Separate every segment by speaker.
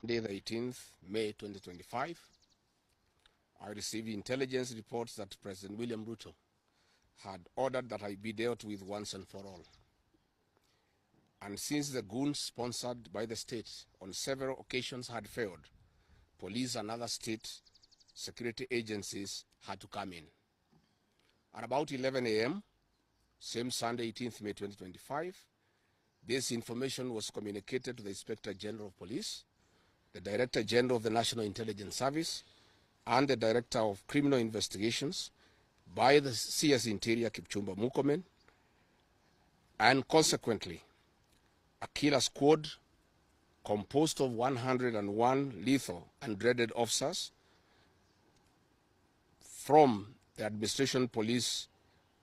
Speaker 1: Monday, the 18th May 2025, I received intelligence reports that President William Ruto had ordered that I be dealt with once and for all. And since the goons sponsored by the state on several occasions had failed, police and other state security agencies had to come in. At about 11 a.m., same Sunday, 18th May 2025, this information was communicated to the Inspector General of Police, the Director General of the National Intelligence Service, and the Director of Criminal Investigations by the CS Interior Kipchumba Murkomen, and consequently, a killer squad composed of 101 lethal and dreaded officers from the administration police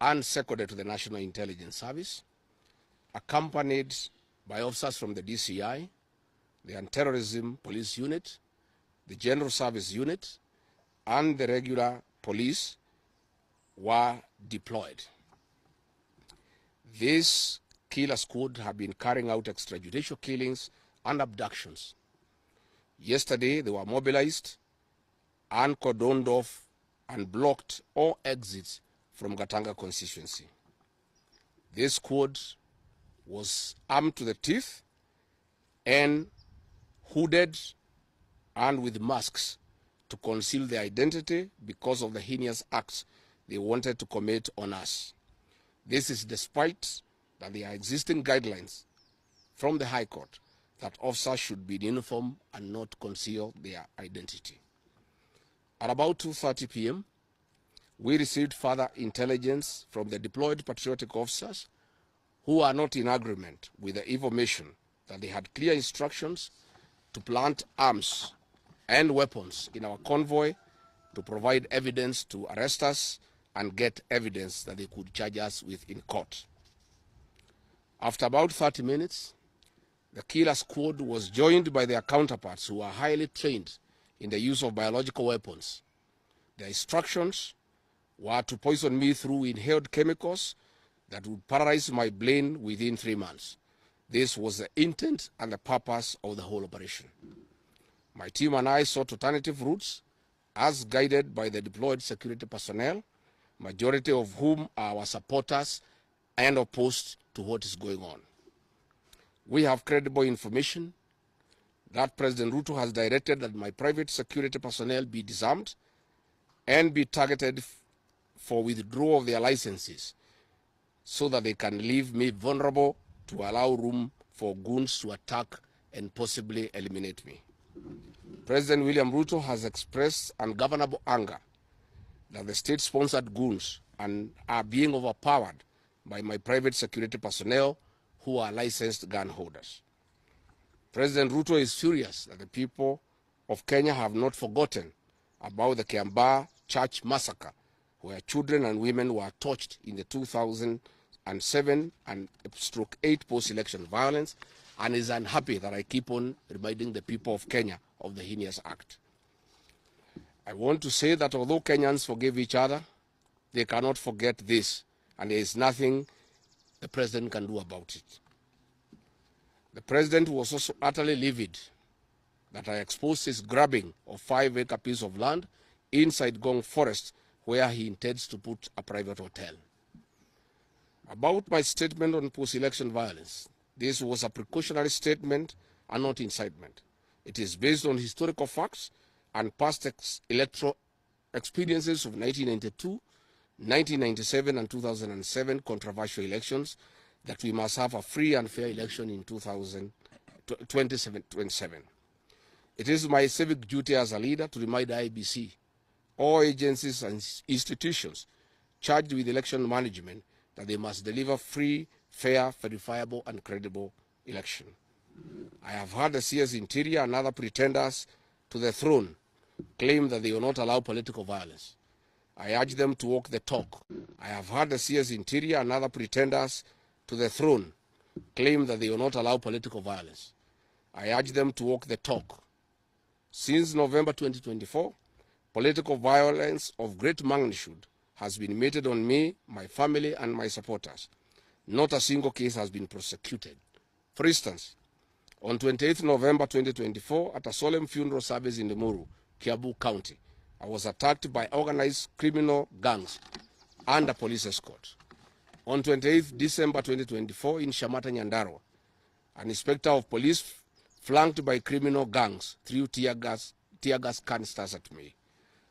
Speaker 1: and seconded to the National Intelligence Service, accompanied by officers from the DCI, the Anti-Terrorism Police Unit, the General Service Unit, and the regular police were deployed. This killer squad have been carrying out extrajudicial killings and abductions. Yesterday, they were mobilized and cordoned off and blocked all exits from Gatanga constituency. This squad was armed to the teeth and hooded and with masks to conceal their identity because of the heinous acts they wanted to commit on us. This is despite that there are existing guidelines from the High Court that officers should be in uniform and not conceal their identity. At about 2:30 p.m., we received further intelligence from the deployed patriotic officers who are not in agreement with the information that they had clear instructions to plant arms and weapons in our convoy to provide evidence to arrest us and get evidence that they could charge us with in court. After about 30 minutes, the killer squad was joined by their counterparts who are highly trained in the use of biological weapons. Their instructions were to poison me through inhaled chemicals that would paralyze my brain within 3 months. This was the intent and the purpose of the whole operation. My team and I sought alternative routes as guided by the deployed security personnel, majority of whom are our supporters and opposed to what is going on. We have credible information that President Ruto has directed that my private security personnel be disarmed and be targeted for withdrawal of their licenses so that they can leave me vulnerable to allow room for goons to attack and possibly eliminate me. President William Ruto has expressed ungovernable anger that the state-sponsored goons are being overpowered by my private security personnel who are licensed gun holders. President Ruto is furious that the people of Kenya have not forgotten about the Kiambaa church massacre, where children and women were tortured in the 2007 and /8 post-election violence, and is unhappy that I keep on reminding the people of Kenya of the heinous act. I want to say that although Kenyans forgive each other, they cannot forget this, and there is nothing the president can do about it. The president was also utterly livid that I exposed his grabbing of 5-acre piece of land inside Gong Forest, where he intends to put a private hotel. About my statement on post-election violence, this was a precautionary statement and not incitement. It is based on historical facts and past electoral experiences of 1992, 1997, and 2007 controversial elections that we must have a free and fair election in 2027. It is my civic duty as a leader to remind the IEBC, all agencies and institutions charged with election management, that they must deliver free, fair, verifiable, and credible election. I have heard the CS Interior and other pretenders to the throne claim that they will not allow political violence. I urge them to walk the talk. I have heard the CS Interior and other pretenders to the throne claim that they will not allow political violence. I urge them to walk the talk. Since November 2024, political violence of great magnitude has been meted on me, my family, and my supporters. Not a single case has been prosecuted. For instance, On 28th November 2024, at a solemn funeral service in Limuru, Kiambu County, I was attacked by organized criminal gangs under police escort. On 28th December 2024, in Shamata, Nyandarua, an inspector of police flanked by criminal gangs threw tear gas canisters at me.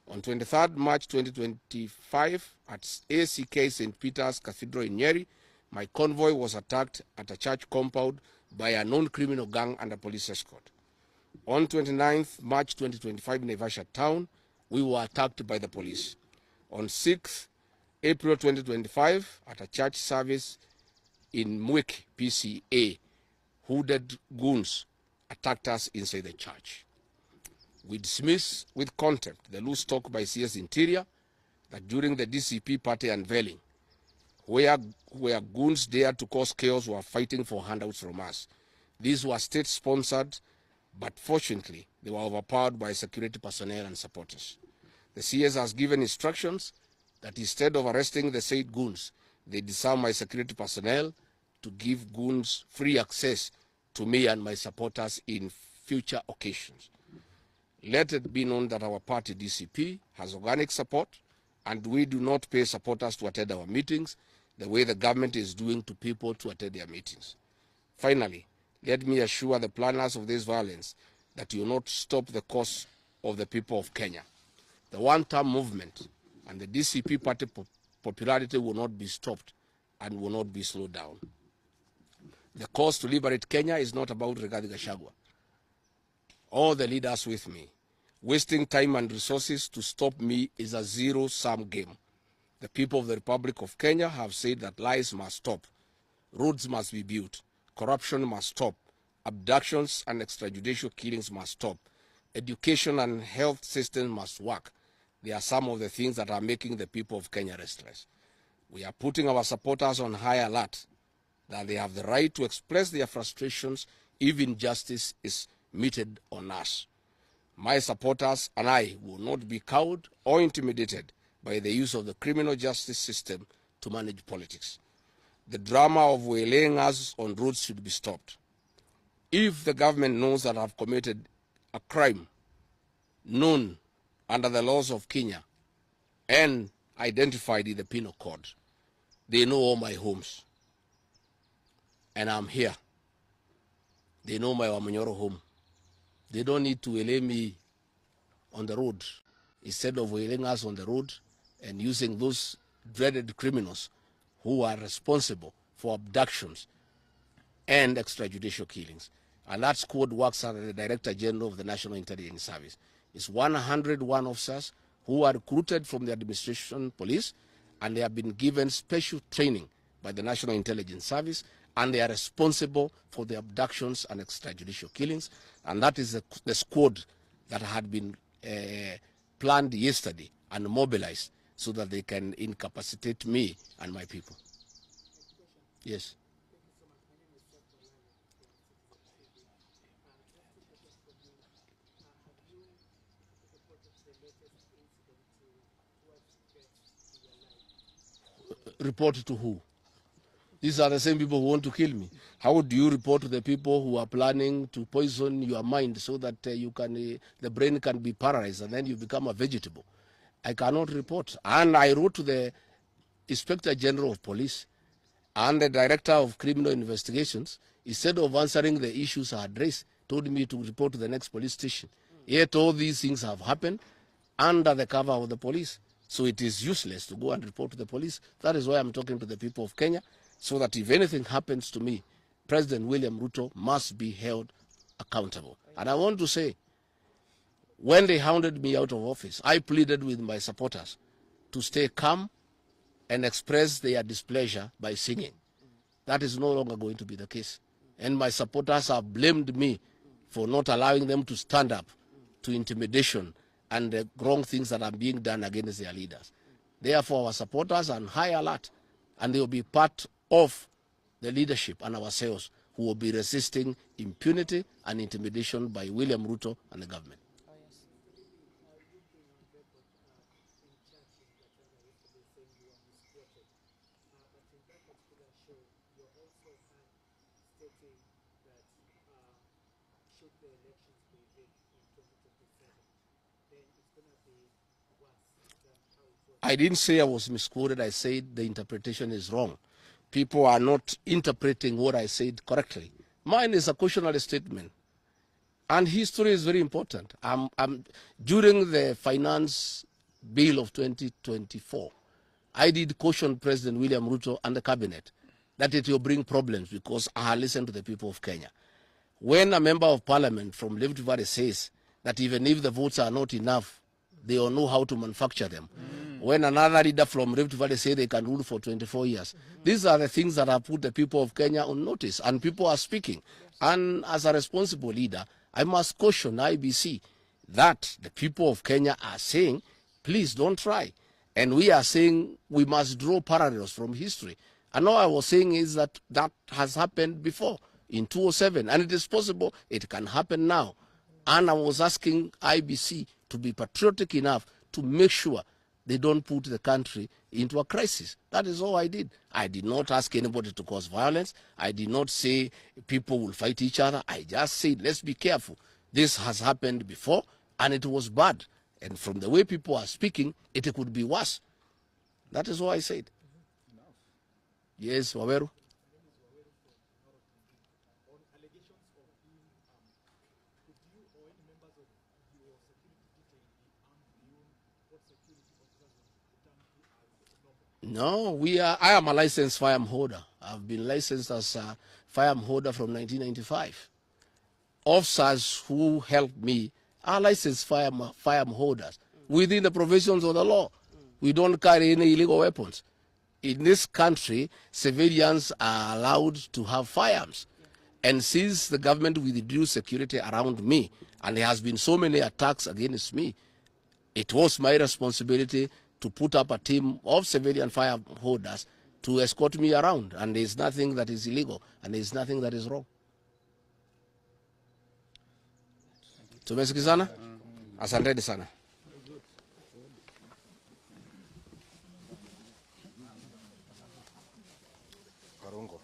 Speaker 1: On 23rd March 2025, at ACK St. Peter's Cathedral in Nyeri, my convoy was attacked at a church compound by a non-criminal gang under police escort. On 29th March 2025 in Naivasha town, we were attacked by the police. On 6th April 2025, at a church service in Mwik, PCA, hooded goons attacked us inside the church. We dismiss with contempt the loose talk by CS Interior that during the DCP party unveiling, where goons dared to cause chaos were fighting for handouts from us. These were state-sponsored, but fortunately, they were overpowered by security personnel and supporters. The CS has given instructions that instead of arresting the said goons, they disarm my security personnel to give goons free access to me and my supporters in future occasions. Let it be known that our party, DCP, has organic support, and we do not pay supporters to attend our meetings the way the government is doing to people to attend their meetings. Finally, let me assure the planners of this violence that you will not stop the cause of the people of Kenya. The one-term movement and the DCP party popularity will not be stopped and will not be slowed down. The cause to liberate Kenya is not about Rigathi Gachagua. All the leaders with me. Wasting time and resources to stop me is a zero-sum game. The people of the Republic of Kenya have said that lies must stop, roads must be built, corruption must stop, abductions and extrajudicial killings must stop, education and health systems must work. They are some of the things that are making the people of Kenya restless. We are putting our supporters on high alert that they have the right to express their frustrations if injustice is meted on us. My supporters and I will not be cowed or intimidated by the use of the criminal justice system to manage politics. The drama of waylaying us on roads should be stopped. If the government knows that I've committed a crime known under the laws of Kenya and identified in the penal code, they know all my homes. And I'm here. They know my Wamunyoro home. They don't need to waylay me on the road. Instead of waylaying us on the road and using those dreaded criminals who are responsible for abductions and extrajudicial killings. And that squad works under the Director General of the National Intelligence Service. It's 101 officers who are recruited from the administration police, and they have been given special training by the National Intelligence Service, and they are responsible for the abductions and extrajudicial killings. And that is the squad that had been planned yesterday and mobilized so that they can incapacitate me and my people. Yes. Report to who? These are the same people who want to kill me. How do you report to the people who are planning to poison your mind so that the brain can be paralyzed and then you become a vegetable? I cannot report. And I wrote to the Inspector General of Police and the Director of Criminal Investigations. Instead of answering the issues I addressed, told me to report to the next police station. Yet all these things have happened under the cover of the police. So it is useless to go and report to the police. That is why I'm talking to the people of Kenya, so that if anything happens to me, President William Ruto must be held accountable. And I want to say, when they hounded me out of office, I pleaded with my supporters to stay calm and express their displeasure by singing. That is no longer going to be the case. And my supporters have blamed me for not allowing them to stand up to intimidation and the wrong things that are being done against their leaders. Therefore, our supporters are on high alert, and they will be part of the leadership and ourselves who will be resisting impunity and intimidation by William Ruto and the government. I didn't say I was misquoted. I said the interpretation is wrong. People are not interpreting what I said correctly. Mine is a cautionary statement. And history is very important. During the finance bill of 2024, I did caution President William Ruto and the cabinet that it will bring problems because I listened to the people of Kenya. When a member of parliament from Rift Valley says that even if the votes are not enough, they will know how to manufacture them. When another leader from Rift Valley says they can rule for 24 years, these are the things that have put the people of Kenya on notice, and people are speaking. And as a responsible leader, I must caution IBC that the people of Kenya are saying, please don't try. And we are saying we must draw parallels from history. And all I was saying is that that has happened before in 2007, and it is possible it can happen now. And I was asking IBC to be patriotic enough to make sure they don't put the country into a crisis. That is all I did. I did not ask anybody to cause violence. I did not say people will fight each other. I just said, let's be careful. This has happened before, and it was bad. And from the way people are speaking, it could be worse. That is all I said. Yes, Waweru. No, I am a licensed firearm holder. I've been licensed as a firearm holder from 1995. Officers who helped me are licensed firearm holders within the provisions of the law. We don't carry any illegal weapons. In this country, civilians are allowed to have firearms. And since the government withdrew security around me, and there has been so many attacks against me, it was my responsibility to put up a team of civilian firearm holders to escort me around. And there's nothing that is illegal, and there's nothing that is wrong. Tumesikizana? Asanteni sana. Karungo.